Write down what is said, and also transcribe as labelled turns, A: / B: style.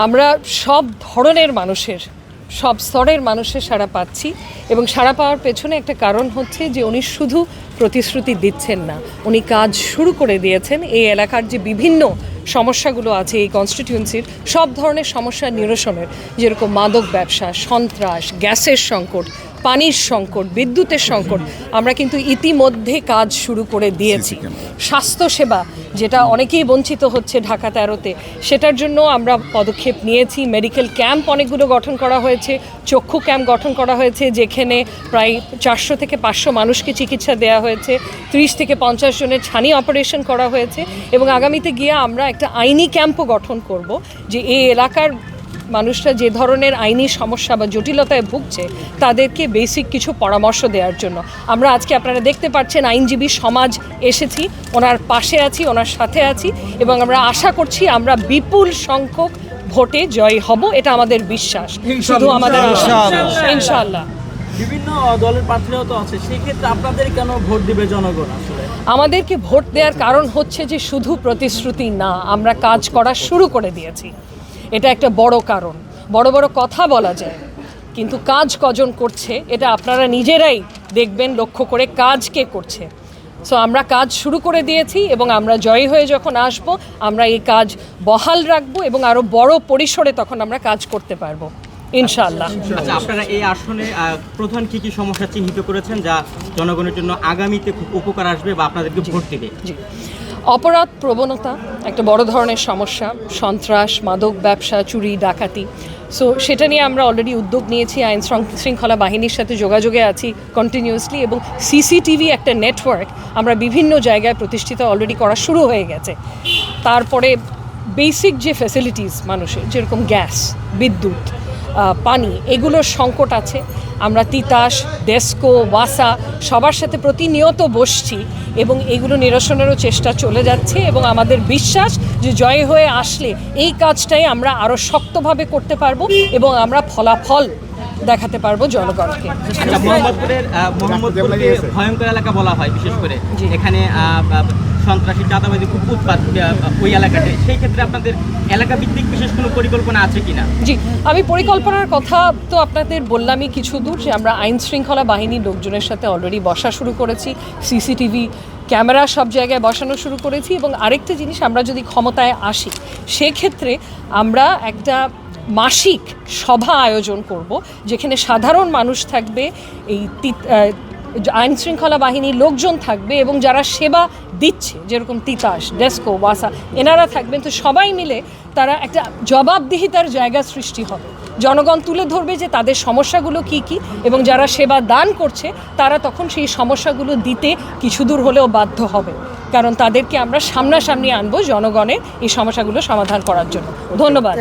A: আমরা সব ধরনের মানুষের, সব স্তরের মানুষের সাড়া পাচ্ছি এবং সাড়া পাওয়ার পেছনে একটা কারণ হচ্ছে যে উনি শুধু প্রতিশ্রুতি দিচ্ছেন না, উনি কাজ শুরু করে দিয়েছেন। এই এলাকার যে বিভিন্ন সমস্যাগুলো আছে এই কনস্টিটিউয়েন্সির, সব ধরনের সমস্যা নিরসনের, যেরকম মাদক ব্যবসা, সন্ত্রাস, গ্যাসের সংকট, পানির সংকট, বিদ্যুতের সংকট, আমরা কিন্তু ইতিমধ্যে কাজ শুরু করে দিয়েছি। স্বাস্থ্যসেবা যেটা অনেকেই বঞ্চিত হচ্ছে ঢাকা 13-তে, সেটার জন্য আমরা পদক্ষেপ নিয়েছি। মেডিকেল ক্যাম্প অনেকগুলো গঠন করা হয়েছে, চক্ষু ক্যাম্প গঠন করা হয়েছে, যেখানে প্রায় 400 থেকে 500 মানুষকে চিকিৎসা দেওয়া হয়েছে, 30 থেকে 50 জনের ছানি অপারেশন করা হয়েছে এবং আগামীতে গিয়ে আমরা একটা আইনি ক্যাম্পও গঠন করব, যে এই এলাকার মানুষরা যে ধরনের আইনি সমস্যা বা জটিলতায় ভুগছে তাদেরকে বেসিক কিছু পরামর্শ দেওয়ার জন্য। আমরা আজকে আপনারা দেখতে পাচ্ছেন আইনজীবী সমাজ এসেছি, ওনার পাশে আছি, ওনার সাথে আছি এবং আমরা আশা করছি আমরা বিপুল সংখ্যক ভোটে জয়ী হব, এটা আমাদের বিশ্বাস, শুধু আমাদের আশা। ইনশাআল্লাহ।
B: বিভিন্ন দলের প্রার্থীরাও তো আছে, সেক্ষেত্রে আপনাদের কেন ভোট দিবে জনগণ? আসলে
A: আমাদেরকে ভোট দেওয়ার কারণ হচ্ছে যে শুধু প্রতিশ্রুতি না, আমরা কাজ করা শুরু করে দিয়েছি। এটা একটা বড় কারণ। বড় বড় কথা বলা যায়, কিন্তু কাজ কজন করছে এটা আপনারা নিজেরাই দেখবেন, লক্ষ্য করে কাজ কে করছে। সো আমরা কাজ শুরু করে দিয়েছি এবং আমরা জয়ী হয়ে যখন আসব আমরা এই কাজ বহাল রাখবো এবং আরও বড় পরিসরে তখন আমরা কাজ করতে পারবো ইনশাআল্লাহ।
C: আচ্ছা, আপনারা এই আসনে প্রধান কি কি সমস্যা চিহ্নিত করেছেন যা জনগণের জন্য আগামীতে খুব উপকার আসবে বা আপনাদেরকে ভোট দেবে?
A: জি, অপরাধ প্রবণতা একটা বড় ধরনের সমস্যা, সন্ত্রাস, মাদক ব্যবসা, চুরি, ডাকাতি। সো সেটা নিয়ে আমরা অলরেডি উদ্যোগ নিয়েছি, আইন শৃঙ্খলা বাহিনীর সাথে যোগাযোগে আছি কন্টিনিউয়াসলি এবং সিসিটিভি একটা নেটওয়ার্ক আমরা বিভিন্ন জায়গায় প্রতিষ্ঠিত অলরেডি করা শুরু হয়ে গেছে। তারপরে বেসিক যে ফ্যাসিলিটিস মানুষের, যেরকম গ্যাস, বিদ্যুৎ, পানি, এগুলোর সংকট আছে। আমরা তিতাস, ডেস্কো, ওয়াসা সবার সাথে প্রতিনিয়ত বসছি এবং এগুলো নিরসনেরও চেষ্টা চলে যাচ্ছে এবং আমাদের বিশ্বাস যে জয় হয়ে আসলে এই কাজটাই আমরা আরও শক্তভাবে করতে পারবো এবং আমরা ফলাফল দেখাতে পারবো জনগণকে।
C: আচ্ছা, মোহাম্মদপুরকে ভয়ঙ্কর এলাকা বলা হয়, বিশেষ করে এখানে সন্ত্রাসী, চাঁদাবাজি খুব উৎপাত ওই এলাকাতে। সেই ক্ষেত্রে আপনাদের এলাকা ভিত্তিক বিশেষ কোনো পরিকল্পনা আছে কিনা?
A: জি, আমি পরিকল্পনার কথা তো আপনাদের বললামই কিছু দূর, যে আমরা আইন শৃঙ্খলা বাহিনীর লোকজনের সাথে অলরেডি বসা শুরু করেছি, সিসিটিভি ক্যামেরা সব জায়গায় বসানো শুরু করেছি এবং আরেকটা জিনিস, আমরা যদি ক্ষমতায় আসি সেক্ষেত্রে আমরা একটা মাসিক সভা আয়োজন করব, যেখানে সাধারণ মানুষ থাকবে, এই আইন শৃঙ্খলা বাহিনীর লোকজন থাকবে এবং যারা সেবা দিচ্ছে, যেরকম তিতাস, ডেস্কো, ওয়াসা, এনারা থাকবেন। তো সবাই মিলে তারা একটা জবাবদিহিতার জায়গা সৃষ্টি হবে, জনগণ তুলে ধরবে যে তাদের সমস্যাগুলো কি কি এবং যারা সেবা দান করছে তারা তখন সেই সমস্যাগুলো দিতে কিছু দূর হলেও বাধ্য হবে, কারণ তাদেরকে আমরা সামনাসামনি আনবো জনগণের এই সমস্যাগুলো সমাধান করার জন্য। ধন্যবাদ।